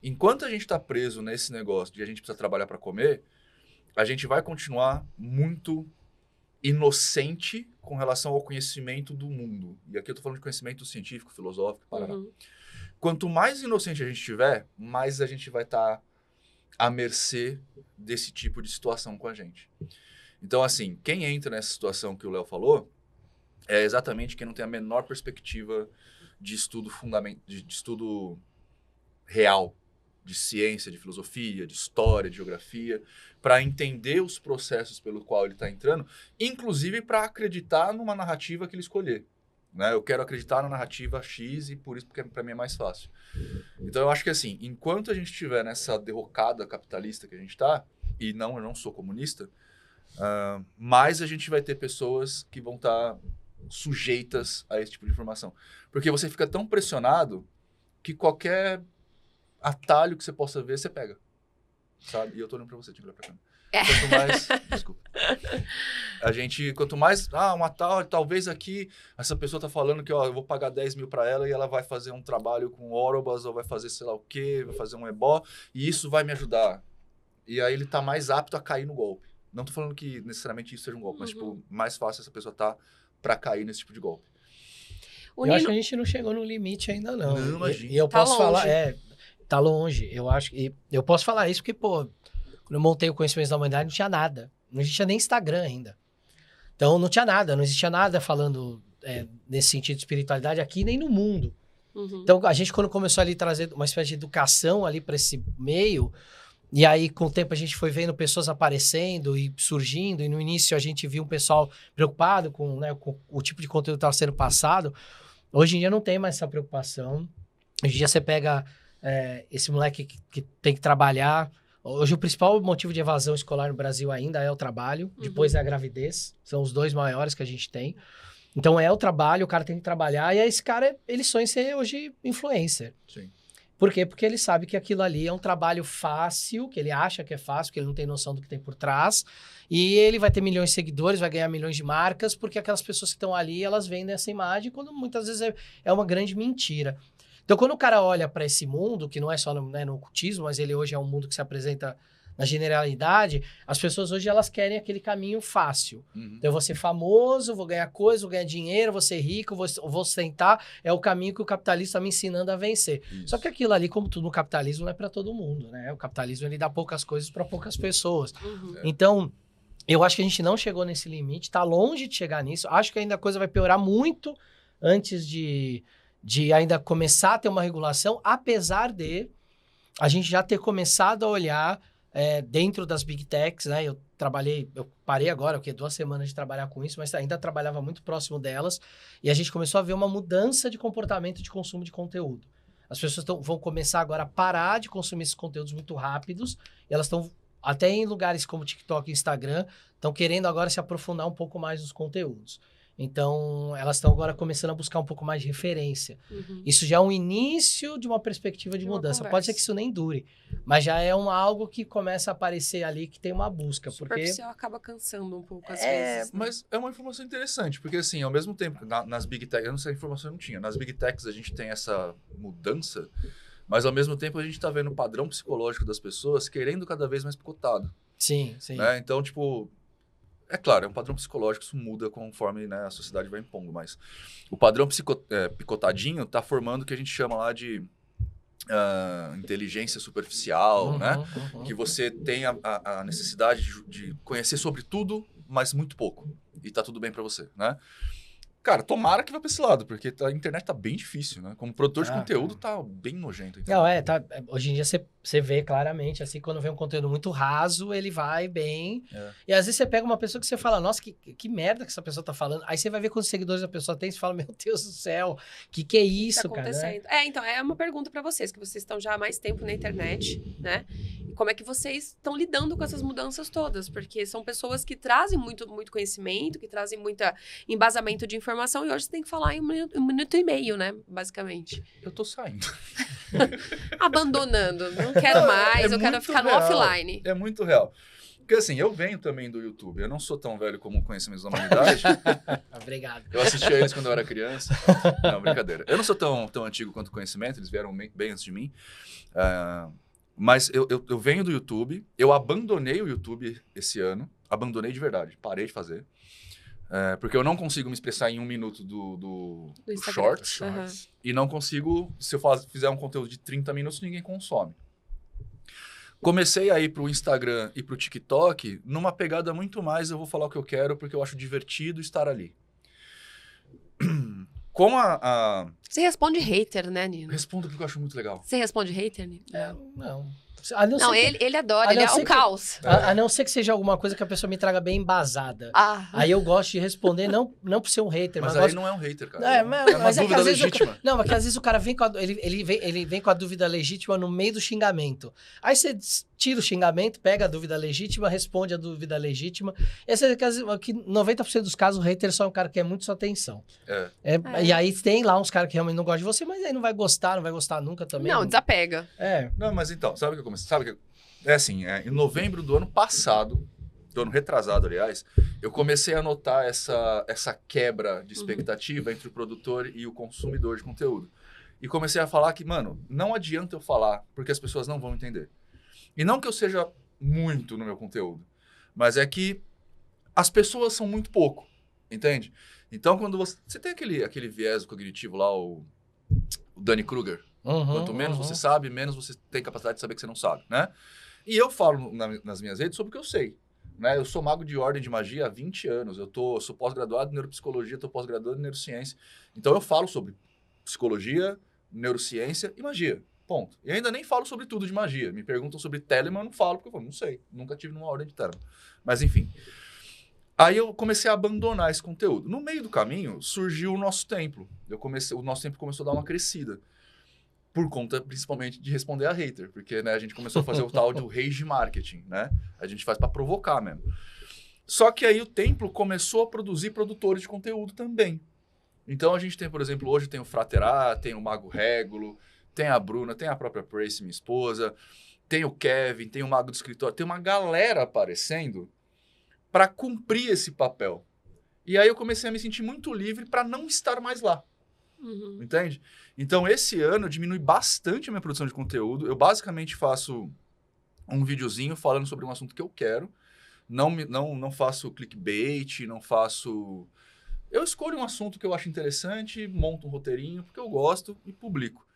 Enquanto a gente está preso nesse negócio de a gente precisa trabalhar para comer, a gente vai continuar muito inocente com relação ao conhecimento do mundo. E aqui eu estou falando de conhecimento científico, filosófico, parará. Quanto mais inocente a gente tiver, mais a gente vai estar à mercê desse tipo de situação com a gente. Então, assim, quem entra nessa situação que o Léo falou é exatamente quem não tem a menor perspectiva de estudo de estudo real, de ciência, de filosofia, de história, de geografia, para entender os processos pelo qual ele está entrando, inclusive para acreditar numa narrativa que ele escolher. Né? Eu quero acreditar na narrativa X e por isso porque para mim é mais fácil. Então eu acho que assim, enquanto a gente estiver nessa derrocada capitalista que a gente está, e não, eu não sou comunista, mais a gente vai ter pessoas que vão estar sujeitas a esse tipo de informação. Porque você fica tão pressionado que qualquer atalho que você possa ver, você pega. Sabe? E eu tô olhando pra você, tinha que olhar pra cá. Quanto mais... Desculpa. A gente, quanto mais... um atalho, talvez aqui, essa pessoa tá falando que, eu vou pagar 10 mil pra ela e ela vai fazer um trabalho com Orobas, ou vai fazer sei lá o quê, vai fazer um ebó, e isso vai me ajudar. E aí ele tá mais apto a cair no golpe. Não tô falando que necessariamente isso seja um golpe, mas, tipo, mais fácil essa pessoa tá pra cair nesse tipo de golpe. Eu acho que a gente não chegou no limite ainda, não. Não, imagina. E eu posso falar... Tá longe, eu acho. E eu posso falar isso porque, pô, quando eu montei o Conhecimento da Humanidade, não tinha nada. Não existia nem Instagram ainda. Então, não tinha nada. Não existia nada falando nesse sentido de espiritualidade aqui, nem no mundo. Então, a gente, quando começou ali a trazer uma espécie de educação ali para esse meio, e aí, com o tempo, a gente foi vendo pessoas aparecendo e surgindo, e no início a gente viu um pessoal preocupado com o tipo de conteúdo que estava sendo passado. Hoje em dia não tem mais essa preocupação. Hoje em dia você pega... esse moleque que tem que trabalhar. Hoje o principal motivo de evasão escolar no Brasil ainda é o trabalho, depois é a gravidez, são os dois maiores que a gente tem. Então é o trabalho, o cara tem que trabalhar, e aí esse cara, ele sonha em ser hoje influencer. Sim. Por quê? Porque ele sabe que aquilo ali é um trabalho fácil, que ele acha que é fácil, porque ele não tem noção do que tem por trás, e ele vai ter milhões de seguidores, vai ganhar milhões de marcas, porque aquelas pessoas que estão ali, elas vendem essa imagem, quando muitas vezes é uma grande mentira. Então, quando o cara olha para esse mundo, que não é só no ocultismo, mas ele hoje é um mundo que se apresenta na generalidade, as pessoas hoje elas querem aquele caminho fácil. Então, eu vou ser famoso, vou ganhar coisa, vou ganhar dinheiro, vou ser rico, vou sustentar. É o caminho que o capitalismo está me ensinando a vencer. Isso. Só que aquilo ali, como tudo no capitalismo, não é para todo mundo, né? O capitalismo, ele dá poucas coisas para poucas pessoas. Então, eu acho que a gente não chegou nesse limite, está longe de chegar nisso. Acho que ainda a coisa vai piorar muito antes de ainda começar a ter uma regulação, apesar de a gente já ter começado a olhar dentro das Big Techs, né? Eu parei agora, 2 semanas de trabalhar com isso, mas ainda trabalhava muito próximo delas, e a gente começou a ver uma mudança de comportamento de consumo de conteúdo. As pessoas vão começar agora a parar de consumir esses conteúdos muito rápidos, e elas estão, até em lugares como TikTok e Instagram, estão querendo agora se aprofundar um pouco mais nos conteúdos. Então, elas estão agora começando a buscar um pouco mais de referência. Isso já é um início de uma perspectiva de mudança. Pode ser que isso nem dure, mas já é algo que começa a aparecer ali, que tem uma busca. Superficial acaba cansando um pouco, às vezes. Né? Mas é uma informação interessante, porque assim, ao mesmo tempo, nas Big Techs, eu não sei, a informação eu não tinha, nas Big Techs a gente tem essa mudança, mas ao mesmo tempo a gente está vendo o padrão psicológico das pessoas querendo cada vez mais picotado. Sim, sim. Né? Então, tipo... É claro, é um padrão psicológico, isso muda conforme, né, a sociedade vai impondo, mas o padrão picotadinho está formando o que a gente chama lá de inteligência superficial, né? Que você tem a necessidade de conhecer sobre tudo, mas muito pouco. E tá tudo bem para você, né? Cara, tomara que vá pra esse lado, porque a internet tá bem difícil, né? Como produtor de conteúdo, tá bem nojento. Não, hoje em dia você vê claramente, assim, quando vem um conteúdo muito raso, ele vai bem. E às vezes você pega uma pessoa que você fala, nossa, que merda que essa pessoa tá falando. Aí você vai ver quantos seguidores a pessoa tem e você fala, meu Deus do céu, que é isso, tá acontecendo? Cara? Né? Então, é uma pergunta pra vocês, que vocês estão já há mais tempo na internet, né? E como é que vocês estão lidando com essas mudanças todas? Porque são pessoas que trazem muito conhecimento, que trazem muito embasamento de informação, e hoje você tem que falar em um minuto e meio, né? Basicamente. Eu tô saindo. Abandonando. Não quero mais, eu quero ficar no offline. É muito real. Porque assim, eu venho também do YouTube. Eu não sou tão velho como Conhecimentos da Humanidade. Obrigado. Eu assistia eles quando eu era criança. Não, brincadeira. Eu não sou tão antigo quanto o Conhecimento, eles vieram bem antes de mim. Mas eu venho do YouTube. Eu abandonei o YouTube esse ano. Abandonei de verdade. Parei de fazer. Porque eu não consigo me expressar em 1 minuto do short. Uhum. E não consigo, se eu fizer um conteúdo de 30 minutos, ninguém consome. Comecei a ir pro Instagram e pro TikTok numa pegada muito mais, eu vou falar o que eu quero porque eu acho divertido estar ali. Com Você responde hater, né, Nino? Respondo porque eu acho muito legal. Você responde hater, Nino? Não. A não, Não, ser ele adora, a ele não é ser o caos. a não ser que seja alguma coisa que a pessoa me traga bem embasada. Aí eu gosto de responder, não por ser um hater, Mas mas aí gosto... não é um hater, cara. É, uma mas é que dúvida às vezes legítima. Não, mas que às vezes o cara vem com ele vem com a dúvida legítima no meio do xingamento. Aí você tira o xingamento, pega a dúvida legítima, responde a dúvida legítima. Esse é que 90% dos casos o hater só é um cara que quer muito sua atenção. E aí tem lá uns caras que realmente não gostam de você, mas aí não vai gostar nunca também. Não, desapega. Não, mas então, sabe o que eu comecei? Sabe que em novembro do ano passado, do ano retrasado, aliás, eu comecei a notar essa quebra de expectativa entre o produtor e o consumidor de conteúdo. E comecei a falar que, mano, não adianta eu falar, porque as pessoas não vão entender. E não que eu seja muito no meu conteúdo, mas é que as pessoas são muito pouco, entende? Então, quando você tem aquele viés cognitivo lá, o Danny Kruger, quanto menos você sabe, menos você tem capacidade de saber que você não sabe, né? E eu falo nas minhas redes sobre o que eu sei. Né? Eu sou mago de ordem de magia há 20 anos. Eu sou pós-graduado em neuropsicologia, estou pós-graduado em neurociência. Então eu falo sobre psicologia, neurociência e magia. Ponto. E ainda nem falo sobre tudo de magia. Me perguntam sobre Telemann, eu não falo, porque eu falo, não sei. Nunca tive numa ordem de Telemann. Mas enfim. Aí eu comecei a abandonar esse conteúdo. No meio do caminho, surgiu o nosso templo. O nosso templo começou a dar uma crescida. Por conta, principalmente, de responder a hater. Porque, né, a gente começou a fazer o tal do rage marketing, né? A gente faz para provocar mesmo. Só que aí o templo começou a produzir produtores de conteúdo também. Então a gente tem, por exemplo, hoje tem o Fraterá, tem o Mago Régulo, tem a Bruna, tem a própria Prace, minha esposa, tem o Kevin, tem o Mago do Escritório, tem uma galera aparecendo para cumprir esse papel. E aí eu comecei a me sentir muito livre para não estar mais lá. Entende? Então, esse ano eu diminui bastante a minha produção de conteúdo. Eu basicamente faço um videozinho falando sobre um assunto que eu quero. Não faço clickbait, não faço... Eu escolho um assunto que eu acho interessante, monto um roteirinho, porque eu gosto e publico.